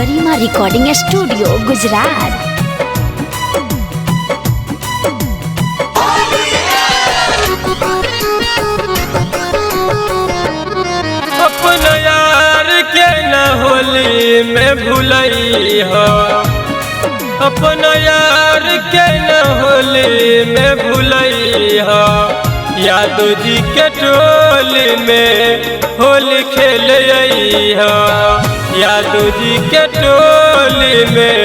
गरिमा recording studio Gujarat. अपना यार के न होली में भुलई हो, अपना यार के न होली में भुलई हो। यादव जी के टोली में होली खेल हो, यादव जी के टोली में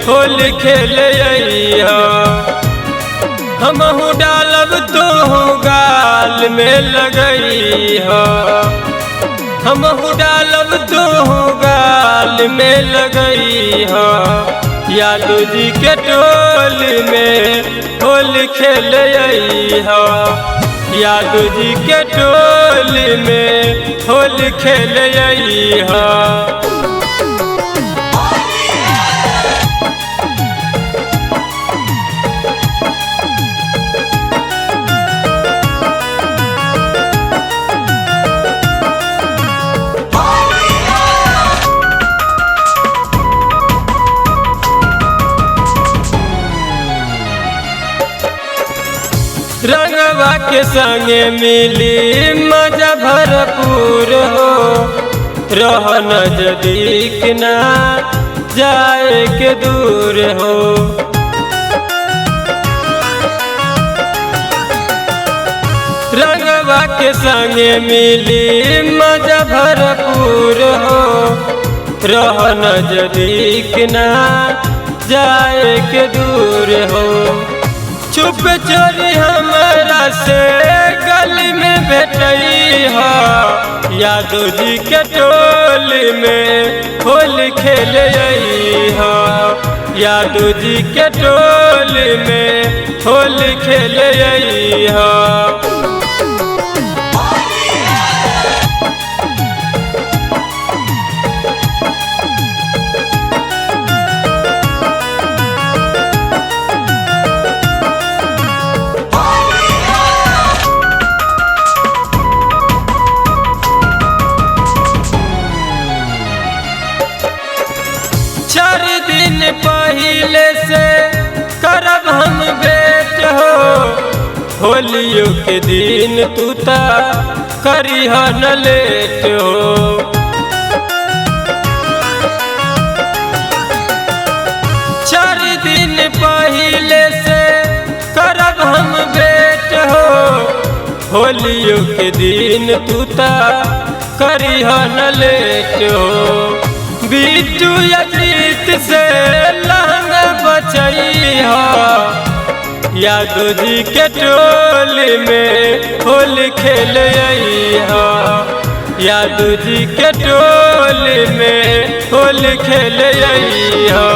होली खेल हो। हमहू डालब तो गाल में लगई हो, हमहू डालब तो गाल में लगई हो। यादव जी के टोली में होली खेल हो, यादव जी के टोली में होली खेल हो। रंगवा के संगे मिली मजा भरपूर हो, रह नजदीक ना जाए के दूर हो। रंगवा के संगे मिली मजा भरपूर हो, रह नजदीक ना जाए के दूर हो। चुप चोरी हमारा से गली में बैठई हो, यादव जी के टोली में होली खेल हो, यादव जी के टोली में होली खेल हो। चार दिन पहले से करब हम भेंट हो, होलियों के दिन तू ता करिह न लेट हो। चार दिन पहले से करब हम भेंट हो, होलियों के दिन तू ता करिह न लेट हो। बिट्टू अजीत से लहंगा बचई हो, यादव जी के टोली में होली खेल हो, यादव जी के टोली में होली खेल हो।